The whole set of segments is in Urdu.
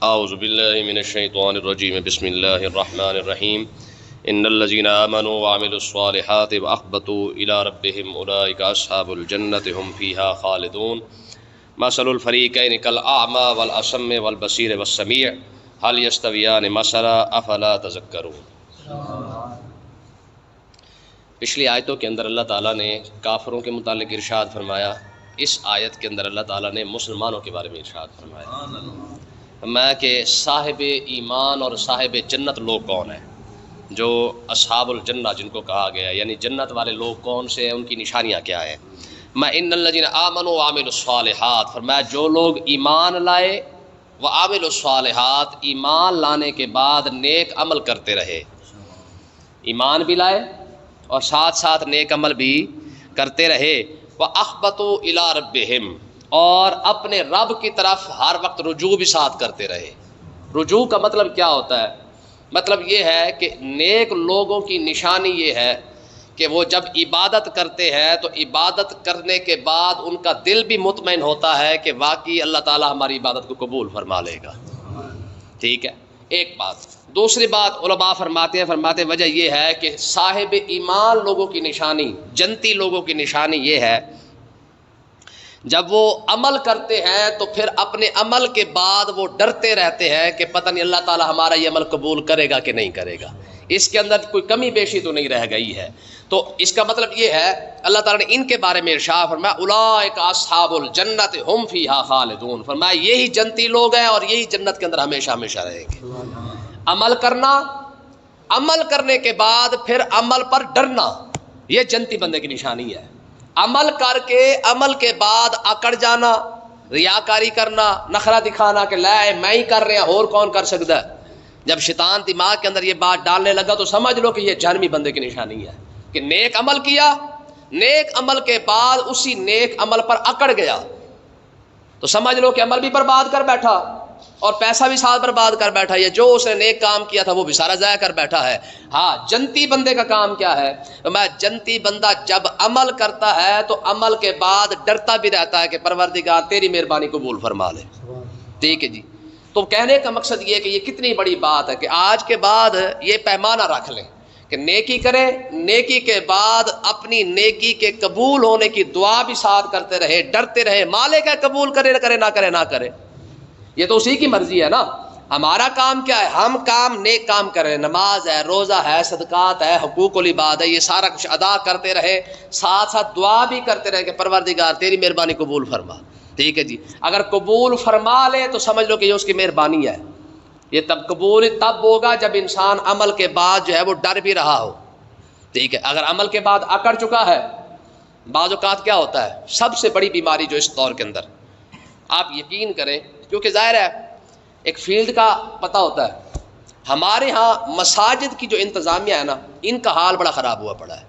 اعوذ باللہ من الشیطان الرجیم بسم اللہ الرحمن الرحیم ان الذین آمنوا وعملوا الصالحات واخبتوا الی ربهم اولئک اصحاب الجنة هم فیہا خالدون مثل الفریقین کالاعمی والاصم والبصیر والسمیع هل یستویان مثلا افلا تذکرون۔ پچھلی آیتوں کے اندر اللہ تعالیٰ نے کافروں کے متعلق ارشاد فرمایا، اس آیت کے اندر اللہ تعالیٰ نے مسلمانوں کے بارے میں ارشاد فرمایا کہ صاحب ایمان اور صاحب جنت لوگ کون ہیں، جو اصحاب الجنہ جن کو کہا گیا ہے، یعنی جنت والے لوگ کون سے ہیں، ان کی نشانیاں کیا ہیں۔ میں ان الذین آمنوا وعملوا الصالحات، فرمایا جو لوگ ایمان لائے وعملوا الصالحات، ایمان لانے کے بعد نیک عمل کرتے رہے، ایمان بھی لائے اور ساتھ ساتھ نیک عمل بھی کرتے رہے، وَأَخْبَتُوا إِلَىٰ رَبِّهِمْ، اور اپنے رب کی طرف ہر وقت رجوع بھی ساتھ کرتے رہے۔ رجوع کا مطلب کیا ہوتا ہے؟ مطلب یہ ہے کہ نیک لوگوں کی نشانی یہ ہے کہ وہ جب عبادت کرتے ہیں تو عبادت کرنے کے بعد ان کا دل بھی مطمئن ہوتا ہے کہ واقعی اللہ تعالیٰ ہماری عبادت کو قبول فرما لے گا۔ ٹھیک ہے، ایک بات۔ دوسری بات علماء فرماتے ہیں وجہ یہ ہے کہ صاحب ایمان لوگوں کی نشانی، جنتی لوگوں کی نشانی یہ ہے جب وہ عمل کرتے ہیں تو پھر اپنے عمل کے بعد وہ ڈرتے رہتے ہیں کہ پتہ نہیں اللہ تعالیٰ ہمارا یہ عمل قبول کرے گا کہ نہیں کرے گا، اس کے اندر کوئی کمی بیشی تو نہیں رہ گئی ہے۔ تو اس کا مطلب یہ ہے اللہ تعالیٰ نے ان کے بارے میں ارشاد فرمایا اولئک اصحاب الجنت ہم فیہا خالدون، فرمایا یہی جنتی لوگ ہیں اور یہی جنت کے اندر ہمیشہ ہمیشہ رہیں گے۔ عمل کرنا، عمل کرنے کے بعد پھر عمل پر ڈرنا، یہ جنتی بندے کی نشانی ہے۔ عمل کر کے عمل کے بعد اکڑ جانا، ریاکاری کرنا، نخرہ دکھانا کہ لے میں ہی کر رہا اور کون کر سکتا ہے، جب شیطان دماغ کے اندر یہ بات ڈالنے لگا تو سمجھ لو کہ یہ جہنمی بندے کی نشانی ہے کہ نیک عمل کیا، نیک عمل کے بعد اسی نیک عمل پر اکڑ گیا تو سمجھ لو کہ عمل بھی برباد کر بیٹھا اور پیسہ بھی ساتھ برباد کر بیٹھا، یہ جو اس نے نیک کام کیا تھا وہ بھی سارا ضائع کر بیٹھا ہے۔ ہاں، جنتی بندے کا کام کیا ہے؟ میں جنتی بندہ جب عمل کرتا ہے تو عمل کے بعد ڈرتا بھی رہتا ہے کہ پروردگار تیری مہربانی قبول فرما لے۔ ٹھیک ہے جی، تو کہنے کا مقصد یہ ہے کہ یہ کتنی بڑی بات ہے کہ آج کے بعد یہ پیمانہ رکھ لیں کہ نیکی کریں، نیکی کے بعد اپنی نیکی کے قبول ہونے کی دعا بھی ساتھ کرتے رہے، ڈرتے رہے، مالک ہے قبول کرے نہ کرے، نہ کرے نہ کرے، یہ تو اسی کی مرضی ہے نا۔ ہمارا کام کیا ہے؟ ہم کام نیک کام کریں، نماز ہے، روزہ ہے، صدقات ہے، حقوق العباد ہے، یہ سارا کچھ ادا کرتے رہے، ساتھ ساتھ دعا بھی کرتے رہے کہ پروردگار تیری مہربانی قبول فرما۔ ٹھیک ہے جی، اگر قبول فرما لے تو سمجھ لو کہ یہ اس کی مہربانی ہے۔ یہ تب قبول تب ہوگا جب انسان عمل کے بعد جو ہے وہ ڈر بھی رہا ہو۔ ٹھیک ہے، اگر عمل کے بعد اکڑ چکا ہے، بعض اوقات کیا ہوتا ہے، سب سے بڑی بیماری جو اس دور کے اندر آپ یقین کریں، کیونکہ ظاہر ہے ایک فیلڈ کا پتہ ہوتا ہے، ہمارے ہاں مساجد کی جو انتظامیہ ہے نا، ان کا حال بڑا خراب ہوا پڑا ہے۔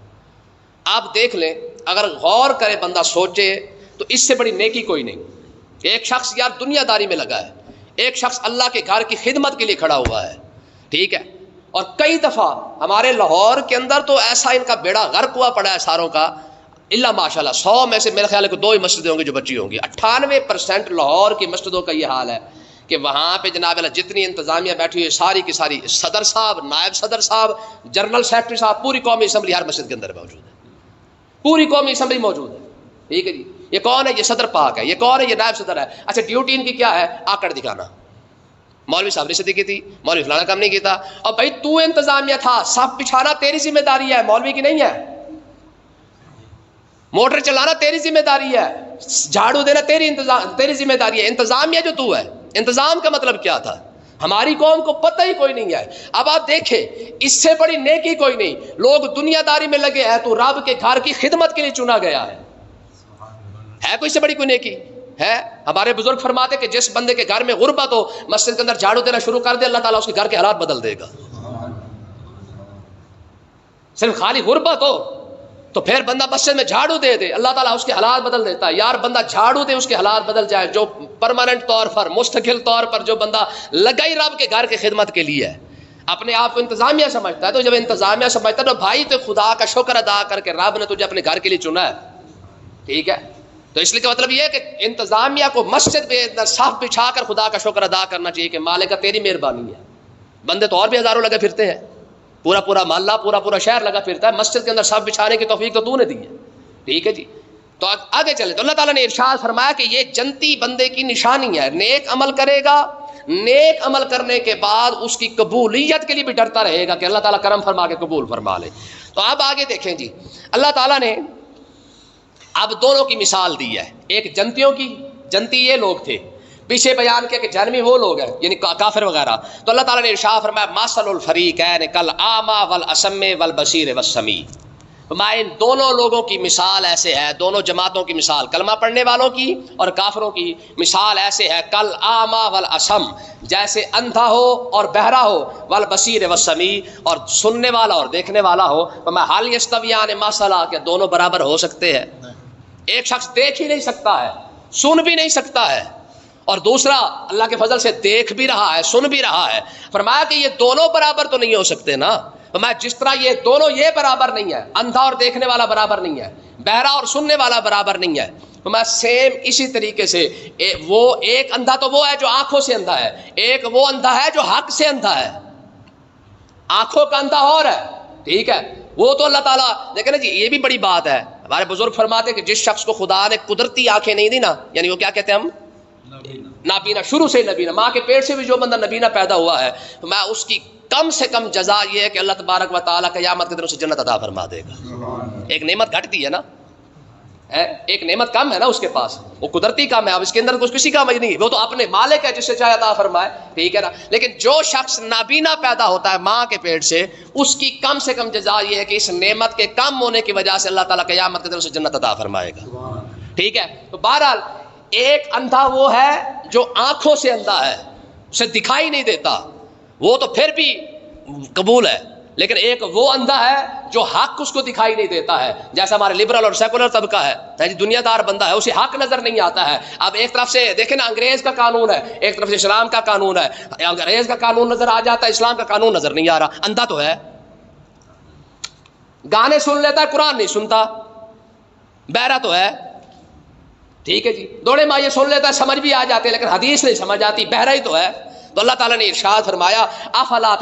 آپ دیکھ لیں، اگر غور کرے بندہ سوچے تو اس سے بڑی نیکی کوئی نہیں۔ ایک شخص یار دنیا داری میں لگا ہے، ایک شخص اللہ کے گھر کی خدمت کے لیے کھڑا ہوا ہے، ٹھیک ہے، اور کئی دفعہ ہمارے لاہور کے اندر تو ایسا ان کا بیڑا غرق ہوا پڑا ہے ساروں کا، اللہ ماشاءاللہ 100 میں سے میرے خیال ہے کہ 2 ہی مسجدیں ہوں گی جو بچی ہوں گی۔ 98% لاہور کی مسجدوں کا یہ حال ہے کہ وہاں پہ جناب اللہ جتنی انتظامیہ بیٹھی ہوئی ساری کی ساری، صدر صاحب، نائب صدر صاحب، جنرل سیکرٹری صاحب، پوری قومی اسمبلی ہر مسجد کے اندر موجود ہے، پوری قومی اسمبلی موجود ہے۔ ٹھیک ہے جی، یہ کون ہے؟ یہ صدر پاک ہے۔ یہ کون ہے؟ یہ نائب صدر ہے۔ اچھا، ڈیوٹی ان کی کیا ہے؟ آکڑ دکھانا، مولوی صاحب نے صدی کی تھی، مولوی فلانا کام نہیں کیتا، اور بھائی تو انتظامیہ تھا، صف بچھانا تیری ذمہ داری ہے، مولوی کی نہیں ہے۔ موٹر چلانا تیری ذمہ داری ہے، جھاڑو دینا تیری ذمہ داری ہے، انتظامیہ جو تو ہے۔ انتظام کا مطلب کیا تھا؟ ہماری قوم کو پتہ ہی کوئی نہیں ہے۔ اب آپ دیکھیں، اس سے بڑی نیکی کوئی نہیں، لوگ دنیا داری میں لگے ہیں، تو رب کے گھر کی خدمت کے لیے چنا گیا ہے کوئی اس سے بڑی کوئی نیکی ہے؟ ہمارے بزرگ فرماتے کہ جس بندے کے گھر میں غربت ہو، مسجد کے اندر جھاڑو دینا شروع کر دے، اللہ تعالیٰ اس کے گھر کے حالات بدل دے گا۔ صرف خالی غربت ہو تو پھر بندہ مسجد میں جھاڑو دے دے، اللہ تعالیٰ اس کے حالات بدل دیتا ہے۔ یار بندہ جھاڑو دے، اس کے حالات بدل جائے، جو پرماننٹ طور پر، مستقل طور پر جو بندہ لگا ہی رب کے گھر کی خدمت کے لیے ہے، اپنے آپ کو انتظامیہ سمجھتا ہے، تو جب انتظامیہ سمجھتا ہے تو بھائی تو خدا کا شکر ادا کر کے رب نے تجھے اپنے گھر کے لیے چنا ہے۔ ٹھیک ہے، تو اس لیے کا مطلب یہ ہے کہ انتظامیہ کو مسجد میں صف بچھا کر خدا کا شکر ادا کرنا چاہیے کہ مالک تیری مہربانی ہے. بندے تو اور بھی ہزاروں لگے پھرتے ہیں، پورا پورا محلہ پورا شہر لگا پھرتا ہے، مسجد کے اندر صف بچھانے کی توفیق تو نے دی ہے. ٹھیک ہے جی. تو آگے چلے تو اللہ تعالیٰ نے ارشاد فرمایا کہ یہ جنتی بندے کی نشانی ہے، نیک عمل کرے گا، نیک عمل کرنے کے بعد اس کی قبولیت کے لیے بھی ڈرتا رہے گا کہ اللہ تعالیٰ کرم فرما کے قبول فرما لے. تو اب آگے دیکھیں جی، اللہ تعالیٰ نے اب دونوں کی مثال دی ہے. ایک جنتیوں کی، جنتی یہ لوگ تھے، پیچھے بیان کیا کہ جہنمی وہ لوگ ہیں یعنی کافر وغیرہ. تو اللہ تعالیٰ نے ارشاد فرمایا مثل الفریقین کالأعمی والأصم والبصیر والسمیع. ان دونوں لوگوں کی مثال ایسے ہے، دونوں جماعتوں کی مثال، کلمہ پڑھنے والوں کی اور کافروں کی مثال ایسے ہے، کالأعمی والأصم، جیسے اندھا ہو اور بہرا ہو، والبصیر والسمیع، اور سننے والا اور دیکھنے والا ہو. حل یستویان مثلا، کہ دونوں برابر ہو سکتے ہیں؟ ایک شخص دیکھ ہی نہیں سکتا ہے، سن بھی نہیں سکتا ہے، اور دوسرا اللہ کے فضل سے دیکھ بھی رہا ہے، سن بھی رہا ہے. فرمایا کہ یہ دونوں برابر تو نہیں ہو سکتے نا. فرمایا جس طرح یہ دونوں یہ برابر نہیں ہے، اندھا اور دیکھنے والا برابر نہیں ہے، بہرا اور سننے والا برابر نہیں ہے. فرمایا سیم اسی طریقے سے وہ ایک اندھا تو وہ ہے جو آنکھوں سے اندھا ہے، ایک وہ اندھا ہے جو حق سے اندھا ہے. آنکھوں کا اندھا اور ہے، ٹھیک ہے، وہ تو اللہ تعالیٰ دیکھیں نا جی. یہ بھی بڑی بات ہے، ہمارے بزرگ فرماتے کہ جس شخص کو خدا نے قدرتی آنکھیں نہیں دی نا، یعنی وہ کیا کہتے ہیں ہم نابینا، شروع سے نبینا، ماں کے پیٹ سے بھی جو بندہ نبینا پیدا ہوا ہے، تو میں اس کی کم سے کم جزا یہ ہے کہ اللہ تبارک و تعالیٰ قیامت کے دن اسے جنت عطا فرما دے گا. ایک نعمت گھٹتی ہے نا، ایک نعمت کم ہے نا اس کے پاس، وہ قدرتی کام ہے، اب اس کے اندر کچھ کسی کام نہیں، وہ تو اپنے مالک ہے جس سے چاہے عطا فرمائے. ٹھیک ہے نا. لیکن جو شخص نابینا پیدا ہوتا ہے ماں کے پیٹ سے، اس کی کم سے کم جزا یہ ہے کہ اس نعمت کے کم ہونے کی وجہ سے اللہ تعالیٰ قیامت کے دن اسے جنت عطا فرمائے گا. ٹھیک ہے. تو بہرحال ایک اندھا وہ ہے جو آنکھوں سے اندھا ہے، اسے دکھائی نہیں دیتا، وہ تو پھر بھی قبول ہے. لیکن ایک وہ اندھا ہے جو حق اس کو دکھائی نہیں دیتا ہے، جیسا ہمارے لبرل اور سیکولر طبقہ ہے، دنیا دار بندہ ہے، اسے حق نظر نہیں آتا ہے. اب ایک طرف سے دیکھیں نا انگریز کا قانون ہے، ایک طرف سے اسلام کا قانون ہے، انگریز کا قانون نظر آ جاتا ہے، اسلام کا قانون نظر نہیں آ رہا. اندھا تو ہے، گانے سن لیتا ہے، قرآن نہیں سنتا، بہرا تو ہے. ٹھیک ہے جی. دوڑے مائیں سن لیتا ہے، سمجھ بھی آ جاتے لیکن حدیث نہیں سمجھ آتی، بہرا ہی تو ہے. تو اللہ تعالیٰ نے ارشاد فرمایا افلا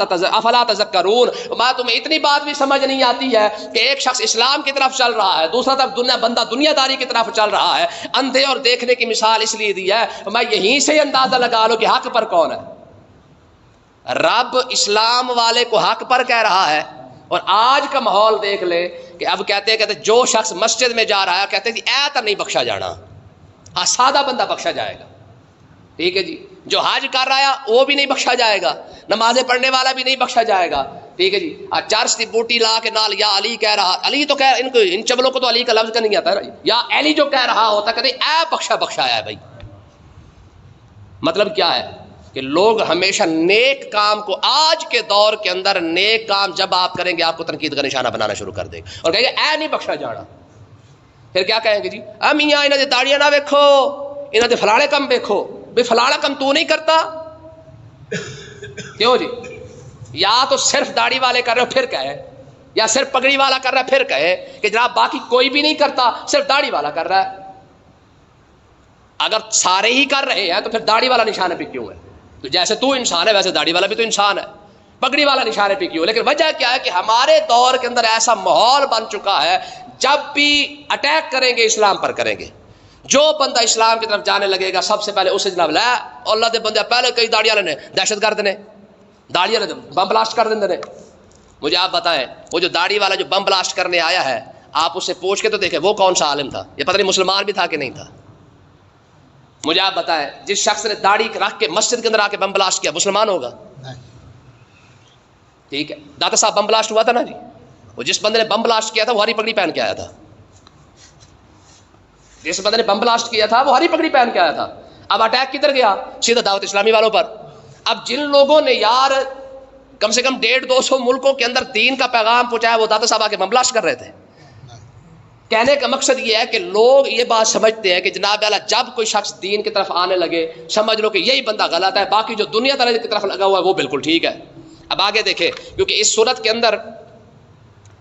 تذکرون، میں تمہیں اتنی بات بھی سمجھ نہیں آتی ہے کہ ایک شخص اسلام کی طرف چل رہا ہے، دوسرا طرف بندہ دنیا داری کی طرف چل رہا ہے. اندھے اور دیکھنے کی مثال اس لیے دی ہے، میں یہیں سے اندازہ لگا لو کہ حق پر کون ہے. رب اسلام والے کو حق پر کہہ رہا ہے، اور آج کا ماحول دیکھ لے کہ اب کہتے جو شخص مسجد میں جا رہا ہے کہتے جی ایت نہیں بخشا جانا، ہاں سادہ بندہ بخشا جائے گا. ٹھیک ہے جی. جو حج کر رہا ہے وہ بھی نہیں بخشا جائے گا، نمازیں پڑھنے والا بھی نہیں بخشا جائے گا. ٹھیک ہے جی. چرس کی بوٹی لا کے نال یا علی کہہ رہا، علی تو کہہ ان چبلوں کو تو علی کا لفظ کا نہیں آتا ہے، یا علی جو کہہ رہا ہوتا کہتے اے بخشایا ہے. بھائی مطلب کیا ہے کہ لوگ ہمیشہ نیک کام کو، آج کے دور کے اندر نیک کام جب آپ کریں گے آپ کو تنقید کا نشانہ بنانا شروع کر دے گا اور کہیں گے اے نہیں بخشا جانا. پھر کیا کہیں گے جی میاں انہوں نے داڑیاں نہ ویکھو، انہوں نے فلانے کم ویکھو. بھائی فلانا کم تو نہیں کرتا کیوں جی؟ یا تو صرف داڑھی والے کر رہے ہو پھر کہے، یا صرف پگڑی والا کر رہا ہے پھر کہے کہ جناب باقی کوئی بھی نہیں کرتا، صرف داڑھی والا کر رہا ہے. اگر سارے ہی کر رہے ہیں تو پھر داڑھی والا نشانہ پہ کیوں ہے؟ تو جیسے تو انسان ہے ویسے داڑھی والا بھی تو انسان ہے، پگڑی والا نشانے پہ کیوں؟ لیکن وجہ کیا ہے کہ ہمارے دور کے اندر ایسا ماحول بن چکا ہے، جب بھی اٹیک کریں گے اسلام پر کریں گے. جو بندہ اسلام کی طرف جانے لگے گا سب سے پہلے اسے جناب لا اللہ دے بندے پہلے کئی داڑھی والے نے دہشت گرد نے داڑھی والے بم بلاسٹ کر دیں. مجھے آپ بتائیں وہ جو داڑھی والا جو بم بلاسٹ کرنے آیا ہے، آپ اس سے پوچھ کے تو دیکھیں وہ کون سا عالم تھا، یہ پتہ نہیں مسلمان بھی تھا کہ نہیں تھا. مجھے آپ بتائیں جس شخص نے داڑھی رکھ کے مسجد کے اندر آ کے بم بلاسٹ کیا مسلمان ہوگا؟ ٹھیک ہے. داتا صاحب بم بلاسٹ ہوا تھا نا جی، وہ جس بندے نے بم بلاسٹ کیا تھا وہ ہری پگڑی پہن کے آیا تھا. جس بندے نے بم بلاسٹ کیا تھا وہ ہری پگڑی پہن کے آیا تھا. اب اٹیک کدھر گیا؟ سیدھا دعوت اسلامی والوں پر. اب جن لوگوں نے یار کم سے کم 150-200 ملکوں کے اندر دین کا پیغام پہنچایا وہ داتا صاحب آ کے بم بلاسٹ کر رہے تھے. کہنے کا مقصد یہ ہے کہ لوگ یہ بات سمجھتے ہیں کہ جناب اعلیٰ جب کوئی شخص دین کی طرف آنے لگے سمجھ لو کہ یہی بندہ غلط ہے، باقی جو دنیا داری کی طرف لگا ہوا ہے وہ بالکل ٹھیک ہے. اب آگے دیکھیں کیونکہ اس صورت کے اندر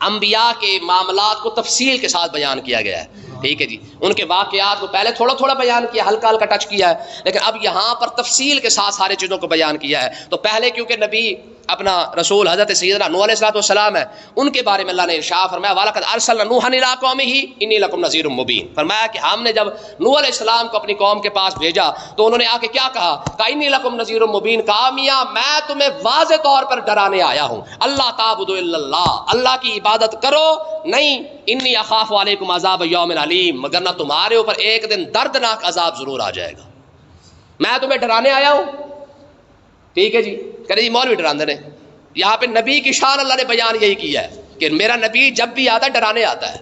انبیاء کے معاملات کو تفصیل کے ساتھ بیان کیا گیا ہے. ٹھیک ہے جی. ان کے واقعات کو پہلے تھوڑا تھوڑا بیان کیا, ہلکا ہلکا ٹچ کیا ہے, لیکن اب یہاں پر تفصیل کے ساتھ ساری چیزوں کو بیان کیا ہے. تو پہلے کیونکہ نبی اپنا رسول حضرت سیدنا نوح علیہ السلام ہے, ان کے بارے میں اللہ نے ارشاد فرمایا وَلَقَدْ أَرْسَلْنَا نُوحًا إِلَىٰ قَوْمِهِ إِنِّي لَكُمْ نَذِيرٌ مُّبِينٌ. فرمایا کہ ہم نے جب نوح علیہ السلام کو اپنی قوم کے پاس بھیجا تو انہوں نے آ کے کیا کہا, إِنِّي لَكُمْ نَذِيرٌ مُّبِينٌ, کہا میاں میں تمہیں واضح طور پر ڈرانے آیا ہوں, اللہ تعبدوا إِلَّا اللَّهَ, اللہ کی عبادت کرو نہیں, إِنِّي أَخَافُ عَلَيْكُمْ عَذَابَ يَوْمٍ عَلِيمٍ, مگر نہ تمہارے اوپر ایک دن دردناک عذاب ضرور آ جائے گا, میں تمہیں ڈرانے آیا ہوں. ٹھیک ہے جی. کہتے جی مولوی ڈراندے نے, یہاں پہ نبی کی شان اللہ نے بیان یہی کیا ہے کہ میرا نبی جب بھی آتا ہے ڈرانے آتا ہے.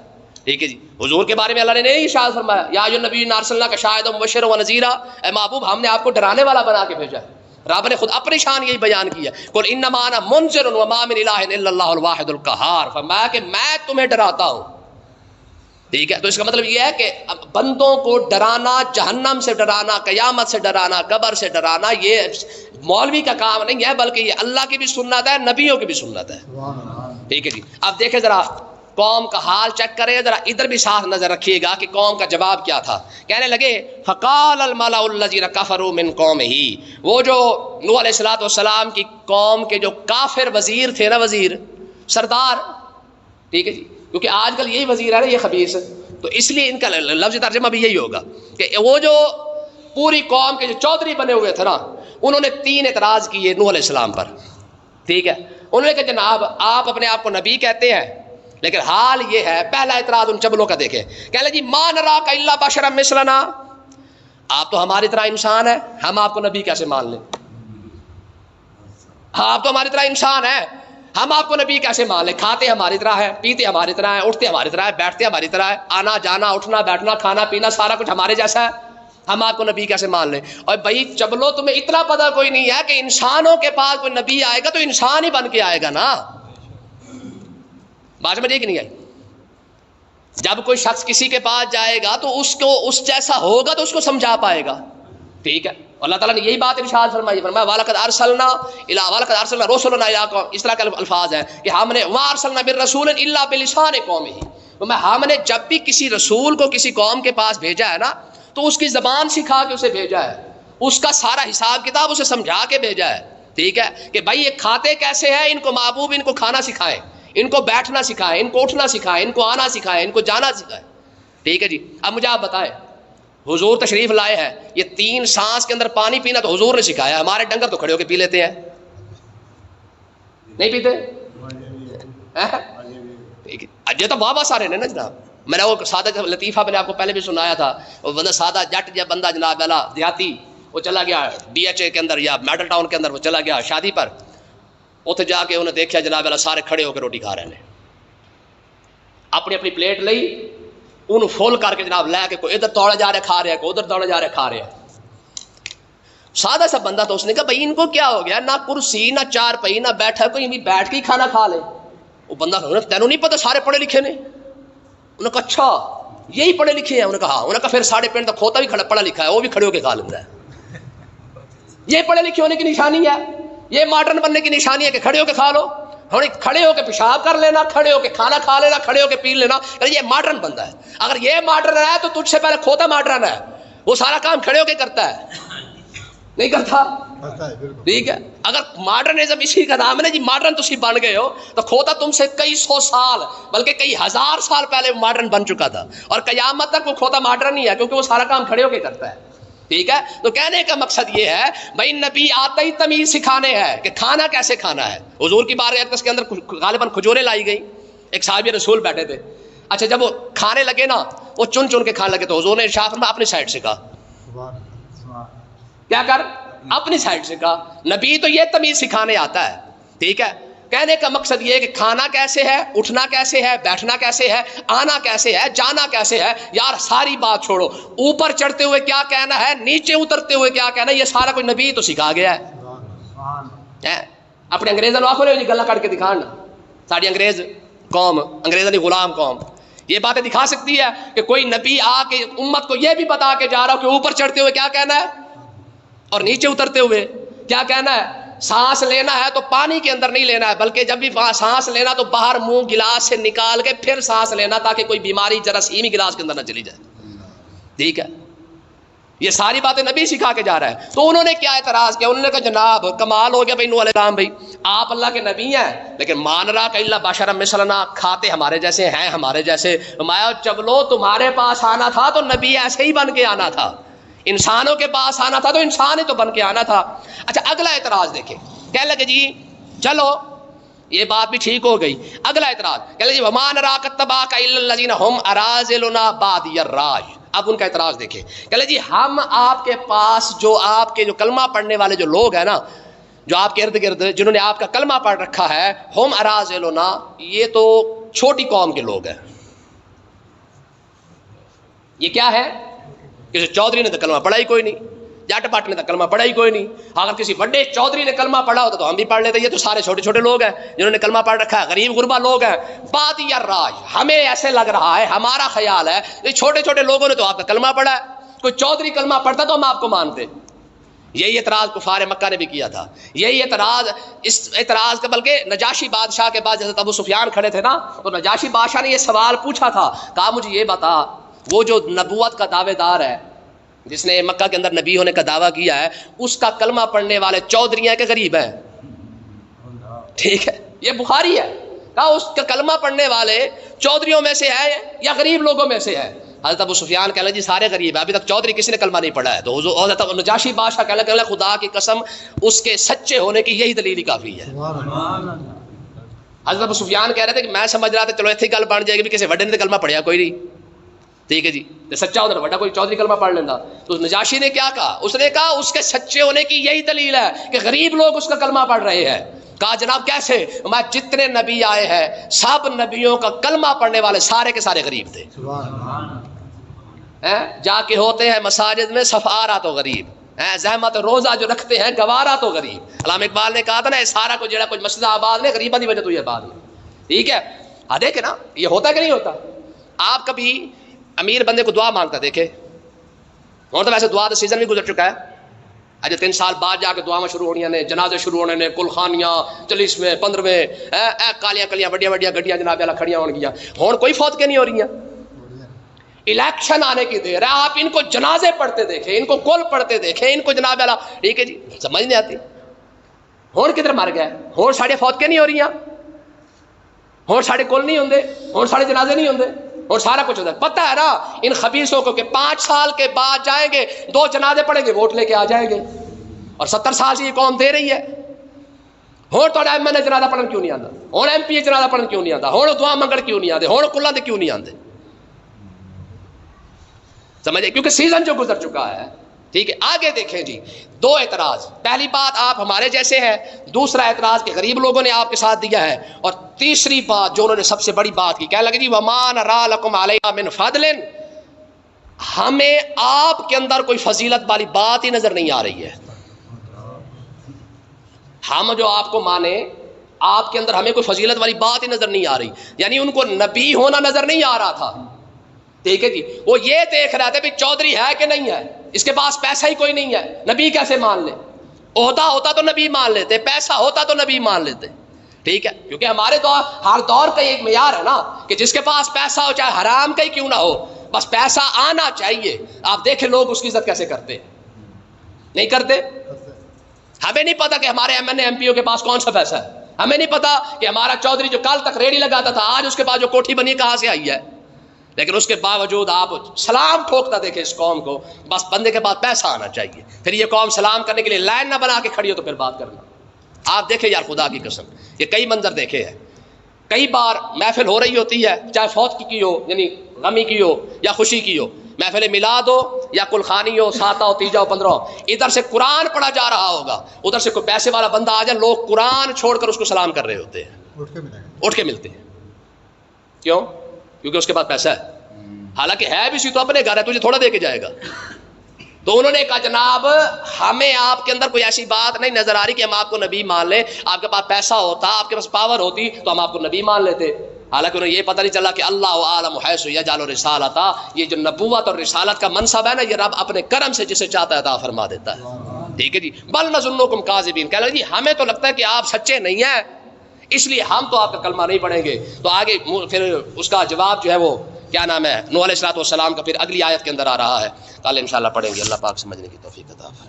ٹھیک ہے جی. حضور کے بارے میں اللہ نے نہیں ارشاد فرمایا یا ایھا النبی انا ارسلناک شاہدا ومبشرا ونذیرا, اے محبوب ہم نے آپ کو ڈرانے والا بنا کے بھیجا ہے. رب نے خود اپنی شان یہی بیان کی ہے, قل انما انا منذر وما من الہ الا اللہ الواحد القہار, فرمایا کہ میں تمہیں ڈراتا ہوں. ٹھیک ہے. تو اس کا مطلب یہ ہے کہ بندوں کو ڈرانا, جہنم سے ڈرانا, قیامت سے ڈرانا, قبر سے ڈرانا, یہ مولوی کا کام نہیں ہے بلکہ یہ اللہ کی بھی سنت ہے, نبیوں کی بھی سنت ہے. ٹھیک ہے جی. اب دیکھیں ذرا قوم کا حال چیک کریں, ذرا ادھر بھی ساتھ نظر رکھیے گا کہ قوم کا جواب کیا تھا. کہنے لگے فقال الملأ الذین کفروا من قومہ, وہ جو نوح علیہ السلام کی قوم کے جو کافر وزیر تھے نا, وزیر سردار, ٹھیک ہے جی, کیونکہ آج کل یہی وزیر ہے نا, یہ خبیث, تو اس لیے ان کا لفظ ترجمہ بھی یہی ہوگا کہ وہ جو پوری قوم کے جو چودھری بنے ہوئے تھے نا, انہوں نے 3 اعتراض کیے نوح علیہ السلام پر. ٹھیک ہے. انہوں نے کہا جناب آپ اپنے آپ کو نبی کہتے ہیں, لیکن حال یہ ہے, پہلا اعتراض ان چبلوں کا دیکھیں, کہنے لگے ما نراک الا بشرا مثلنا, آپ تو ہماری طرح انسان ہیں, ہم آپ کو نبی کیسے مان لیں, آپ تو ہماری طرح انسان ہیں, ہم آپ کو نبی کیسے مان لیں, کھاتے ہماری طرح ہے, پیتے ہماری طرح ہے, اٹھتے ہماری طرح ہے, بیٹھتے ہماری طرح ہے, آنا جانا اٹھنا بیٹھنا کھانا پینا سارا کچھ ہمارے جیسا ہے, ہم آپ کو نبی کیسے مان لیں. اور بھائی چبلو تمہیں اتنا پتہ کوئی نہیں ہے کہ انسانوں کے پاس کوئی نبی آئے گا تو انسان ہی بن کے آئے گا نا. بات میں کہ نہیں آئی, جب کوئی شخص کسی کے پاس جائے گا تو اس کو اس جیسا ہوگا تو اس کو سمجھا پائے گا. ٹھیک ہے. اللہ تعالیٰ نے یہی بات ارشاد فرمائی, فرمایا وَلَقَدْ أَرْسَلْنَا رُسُلَنَا إِلَىٰ قَوْمٍ, اس طرح کے الفاظ ہیں کہ ہم نے وَمَا أَرْسَلْنَا مِن رَّسُولٍ إِلَّا بِلِسَانِ قَوْمِهِ, ہم نے جب بھی کسی رسول کو کسی قوم کے پاس بھیجا ہے نا تو اس کی زبان سکھا کے اسے بھیجا ہے, اس کا سارا حساب کتاب اسے سمجھا کے بھیجا ہے. ٹھیک ہے. کہ بھائی یہ کھاتے کیسے ہیں, ان کو محبوب ان کو کھانا سکھائیں, ان کو بیٹھنا سکھائیں, ان کو اٹھنا سکھائیں, ان کو آنا سکھائیں, ان کو جانا سکھائیں. ٹھیک ہے جی. اب مجھے آپ بتائیں, حضور تشریف لائے ہیں, یہ 3 سانس کے اندر پانی پینا تو حضور نے سکھایا, ہمارے ڈنگر تو کھڑے ہو کے پی لیتے ہیں, نہیں پیتے. ٹھیک ہے. یہ تو واہ سارے نے نا جناب, میں نے وہ سادہ لطیفہ میں نے آپ کو پہلے بھی سنایا تھا, وہ بندہ سادہ جٹ یا بندہ جناب والا دیہاتی, وہ چلا گیا DHA کے اندر یا میڈل ٹاؤن کے اندر, وہ چلا گیا شادی پر, اتنے جا کے انہیں دیکھا جناب والا سارے کھڑے ہو کے روٹی کھا رہے ہیں, اپنی اپنی پلیٹ لئی, انہوں فول کر کے جناب لے کے کوئی ادھر دوڑے جا رہے کھا رہے ہیں, کوئی ادھر دوڑے جا رہے کھا رہے ہیں. سادہ سا بندہ تو اس نے کہا بھائی ان کو کیا ہو گیا, نہ کرسی نہ چار پہی نہ بیٹھا, کوئی بھی بیٹھ کے ہی کھانا کھا لے. وہ بندہ تینوں نہیں پتا سارے پڑھے لکھے نے, انہوں نے کہا اچھا یہی پڑھے لکھے ہیں, انہوں نے کہا ہاں, انہوں نے کہا پھر ساڑھے پنڈ تک کھوتا بھی پڑھا لکھا ہے, وہ بھی کھڑے ہو کے کھا لیتا ہے. یہ پڑھے لکھے ہونے کی نشانی ہے, یہ ماڈرن بننے کی نشانی ہے کہ کھڑے ہو کے کھا لو. کھڑے ہو کے پیشاب کر لینا, کھڑے ہو کے کھانا کھا لینا, کھڑے ہو کے پی لینا, یہ ماڈرن بندہ ہے. اگر یہ ماڈرن ہے تو تجھ سے پہلے کھوتا ماڈرن ہے, وہ سارا کام کھڑے ہو کے کرتا ہے, نہیں کرتا. ٹھیک ہے. اگر ماڈرنزم اسی کا نام ہے نا جی, ماڈرن تسی بن گئے ہو, تو کھوتا تم سے کئی 100 سال بلکہ کئی 1000 سال پہلے ماڈرن بن چکا تھا, اور قیامت تک وہ کھوتا ماڈرن ہی ہے, کیونکہ وہ سارا کام کھڑے ہو کے کرتا ہے. ٹھیک ہے. تو کہنے کا مقصد یہ ہے بھائی نبی آتا ہی تمیز سکھانے ہے کہ کھانا کیسے کھانا ہے. حضور کی بارگاہ اقدس کے اندر غالباً کھجوریں لائی گئی, ایک صحابی رسول بیٹھے تھے. اچھا جب وہ کھانے لگے نا, وہ چن چن کے کھانے لگے, تو حضور نے ارشاد فرمایا اپنی سائڈ سے کہا, کیا کر, اپنی سائڈ سے کہا. نبی تو یہ تمیز سکھانے آتا ہے. ٹھیک ہے. کہنے کا مقصد یہ ہے کہ کھانا کیسے ہے, اٹھنا کیسے ہے, بیٹھنا کیسے ہے, آنا کیسے ہے, جانا کیسے ہے. یار ساری بات چھوڑو, اوپر چڑھتے ہوئے کیا کہنا ہے, نیچے اترتے ہوئے کیا کہنا ہے, یہ سارا کوئی نبی تو سکھا گیا ہے. اپنے انگریزوں کو آخو گلا کر کے دکھان, ساری انگریز قوم, انگریزوں کی غلام قوم یہ باتیں دکھا سکتی ہے کہ کوئی نبی آ کے امت کو یہ بھی بتا کے جا رہا ہو کہ اوپر چڑھتے ہوئے کیا کہنا ہے اور نیچے اترتے ہوئے کیا کہنا ہے. سانس لینا ہے تو پانی کے اندر نہیں لینا ہے، بلکہ جب بھی سانس لینا تو باہر منہ گلاس سے نکال کے پھر سانس لینا، تاکہ کوئی بیماری جراثیمی گلاس کے اندر نہ چلی جائے. ٹھیک ہے، یہ ساری باتیں نبی سکھا کے جا رہا ہے. تو انہوں نے کیا اعتراض کیا؟ انہوں نے کہا جناب کمال ہو گیا بھائی نوح علیہ السلام، بھائی آپ اللہ کے نبی ہیں لیکن مان رہا کہ اللہ بشر مثلنا، کھاتے ہمارے جیسے ہیں ہمارے جیسے. فرمایا چبلو تمہارے پاس آنا تھا تو نبی ایسے ہی بن کے آنا تھا، انسانوں کے پاس آنا تھا تو انسان ہی تو بن کے آنا تھا. اچھا اگلا اعتراض دیکھیں، کہنے لگے جی چلو یہ بات بھی ٹھیک ہو گئی. اگلا اعتراض کہنے لگے جی وما نراک اتباک الا الذین هم اراذلنا بادی الرائے. اب ان کا اعتراض دیکھیں، کہنے لگے جی ہم آپ کے پاس جو آپ کے جو کلمہ پڑھنے والے جو لوگ ہیں نا، جو آپ کے ارد گرد جنہوں نے آپ کا کلمہ پڑھ رکھا ہے، ہم اراذلنا، یہ تو چھوٹی قوم کے لوگ ہیں. یہ کیا ہے؟ کسی چودھری نے تو کلمہ پڑھا ہی کوئی نہیں، جٹ پٹ نے تو کلمہ پڑھا ہی کوئی نہیں. اگر کسی بڑے چودھری نے کلمہ پڑھا ہوتا تو ہم بھی پڑھ لیتے. یہ تو سارے چھوٹے چھوٹے لوگ ہیں جنہوں نے کلمہ پڑھ رکھا ہے، غریب غربا لوگ ہیں. بادی الرائے، ہمیں ایسے لگ رہا ہے، ہمارا خیال ہے یہ چھوٹے چھوٹے لوگوں نے تو آپ کا کلمہ پڑھا ہے، کوئی چودھری کلمہ پڑھتا تو ہم آپ کو مانتے. یہی اعتراض کفار مکہ نے بھی کیا تھا. یہی اعتراض، اس اعتراض کا بلکہ نجاشی بادشاہ کے بعد حضرت ابو سفیان کھڑے تھے نا، تو نجاشی بادشاہ نے یہ سوال پوچھا تھا، کہا مجھے یہ بتا، وہ جو نبوت کا دعوے دار ہے جس نے مکہ کے اندر نبی ہونے کا دعویٰ کیا ہے، اس کا کلمہ پڑھنے والے چودھری ہیں کہ غریب ہیں؟ ٹھیک ہے، یہ بخاری ہے. کہا اس کا کلمہ پڑھنے والے چودھریوں میں سے ہے یا غریب لوگوں میں سے ہے؟ حضرت ابو سفیان کہنے لگے جی سارے غریب ہیں، ابھی تک چودھری کسی نے کلمہ نہیں پڑھا ہے. تو حضرت نجاشی بادشاہ کہنے لگے خدا کی قسم اس کے سچے ہونے کی یہی دلیل ہی کافی ہے. حضرت ابو سفیان کہہ رہے تھے کہ میں سمجھ رہا تھا چلو ایتھی گل بن جائے گی بھی کسی وڈے نے کلمہ پڑھیا کوئی نہیں. ٹھیک ہے جی، سچا ہوتا بڑا کوئی چودھری کلمہ پڑھ لینا. تو نجاشی نے کیا کہا؟ اس نے کہا اس کے سچے ہونے کی یہی دلیل ہے کہ غریب لوگ اس کا کلمہ پڑھ رہے ہیں. کہا جناب کیسے؟ میں جتنے نبی آئے ہیں سب نبیوں کا کلمہ پڑھنے والے سارے کے سارے غریب تھے. جا کے ہوتے ہیں مساجد میں سفارا تو غریب، زحمت روزہ جو رکھتے ہیں گوارا تو غریب. علامہ اقبال نے کہا تھا نا سارا کو جڑا کوئی مسجد آباد نے غریبہ دی وجہ تو یہ آباد نہیں. ٹھیک ہے، ہاں دیکھے نا یہ ہوتا کہ نہیں ہوتا. آپ کبھی امیر بندے کو دعا مانگتا دیکھے؟ اور تو ویسے دعا کا سیزن بھی گزر چکا ہے. اجے 3 سال بعد جا کے دعاواں شروع ہونی نے، جنازے شروع ہونے نے، کل خانیاں 40ویں 15ویں کالیاں کلیاں بڑیاں بڑیاں گڈیاں جناب والا کھڑیاں ہون گیا. ہوں کوئی فوت کے نہیں ہو رہی ہیں. الیکشن آنے کی دیر ہے، آپ ان کو جنازے پڑھتے دیکھیں، ان کو کل پڑھتے دیکھیں، ان کو جناب والا ٹھیک ہے جی سمجھ نہیں آتی. ہوں کدھر مر گئے؟ ہوں ساڑے فوت کے نہیں ہو رہی ہیں، ہوں ساڑے کل نہیں ہوندے، ہوں ساڑے جنازے نہیں ہوندے، اور سارا کچھ ہوتا ہے. پتہ ہے نا ان خبیثوں کو کہ 5 سال کے بعد جائیں گے 2 جنازے پڑھیں گے ووٹ لے کے آ جائیں گے. اور 70 سال سے یہ قوم دے رہی ہے. ہوں تو ایم این اے جنازہ پڑھن کیوں نہیں آتا؟ ہوں ایم پی اے جنازہ پڑھن کیوں نہیں آتا؟ ہوں دعا منگن کیوں نہیں آتے؟ ہوں کلاں دے کیوں نہیں آتے؟ سمجھے؟ کیونکہ سیزن جو گزر چکا ہے. ٹھیک ہے، آگے دیکھیں جی 2 اعتراض. پہلی بات آپ ہمارے جیسے ہیں، دوسرا اعتراض کہ غریب لوگوں نے آپ کے ساتھ دیا ہے، اور تیسری بات جو انہوں نے سب سے بڑی بات کی، کہنے لگے جی وما نرى لكم علينا من فضل، ہمیں آپ کے اندر کوئی فضیلت والی بات ہی نظر نہیں آ رہی ہے. ہم جو آپ کو مانے آپ کے اندر ہمیں کوئی فضیلت والی بات ہی نظر نہیں آ رہی. یعنی ان کو نبی ہونا نظر نہیں آ رہا تھا. ٹھیک ہے جی، وہ یہ دیکھ رہے تھے کہ چودھری ہے کہ نہیں ہے، اس کے پاس پیسہ ہی کوئی نہیں ہے، نبی کیسے مان لے؟ عہدہ ہوتا تو نبی مان لیتے، پیسہ ہوتا تو نبی مان لیتے. ٹھیک ہے، کیونکہ ہمارے دور ہر دور کا ایک معیار ہے نا کہ جس کے پاس پیسہ ہو چاہے حرام کا ہی کیوں نہ ہو بس پیسہ آنا چاہیے. آپ دیکھیں لوگ اس کی عزت کیسے کرتے نہیں کرتے. ہمیں نہیں پتا کہ ہمارے M N A M P O کے پاس کون سا پیسہ ہے. ہمیں نہیں پتا کہ ہمارا چودھری جو کل تک ریڑھی لگاتا تھا آج اس کے پاس جو کوٹھی بنی کہاں سے آئی ہے. لیکن اس کے باوجود آپ سلام ٹھوکتا دیکھیں اس قوم کو، بس بندے کے پاس پیسہ آنا چاہیے. پھر یہ قوم سلام کرنے کے لیے لائن نہ بنا کے کھڑی ہو تو پھر بات کرنا. آپ دیکھیں یار خدا کی قسم یہ کئی منظر دیکھے ہیں. کئی بار محفل ہو رہی ہوتی ہے چاہے فوت کی ہو یعنی غمی کی ہو یا خوشی کی ہو، محفل میلاد ہو یا کل خانی ہو، 7 ہو 3 ہو 15 ہو، ادھر سے قرآن پڑھا جا رہا ہوگا، ادھر سے کوئی پیسے والا بندہ آ جائے، لوگ قرآن چھوڑ کر اس کو سلام کر رہے ہوتے ہیں، اٹھ کے ملتے ہیں. کیوں؟ کیونکہ اس کے پاس پیسہ ہے. حالانکہ ہے بھی سی تو اپنے گھر ہے، تجھے تھوڑا دے کے جائے گا. تو انہوں نے کہا جناب ہمیں آپ کے اندر کوئی ایسی بات نہیں نظر آ رہی کہ ہم آپ کو نبی مان لیں. آپ کے پاس پیسہ ہوتا، آپ کے پاس پاور ہوتی تو ہم آپ کو نبی مان لیتے. حالانکہ انہیں یہ پتہ نہیں چلا کہ اللہ عالم حیث یجعل رسالتہ، یہ جو نبوت اور رسالت کا منصب ہے نا، یہ رب اپنے کرم سے جسے چاہتا ہے عطا فرما دیتا ہے. ٹھیک ہے جی. بل نظنکم کاذبین، کہہ لگا جی ہمیں تو لگتا ہے کہ آپ سچے نہیں ہیں، اس لیے ہم تو آپ کا کلمہ نہیں پڑھیں گے. تو آگے پھر اس کا جواب جو ہے وہ کیا نام ہے، نوح علیہ السلام کا پھر اگلی آیت کے اندر آ رہا ہے. کل انشاءاللہ پڑھیں گے. اللہ پاک سمجھنے کی توفیق عطا فرمائے.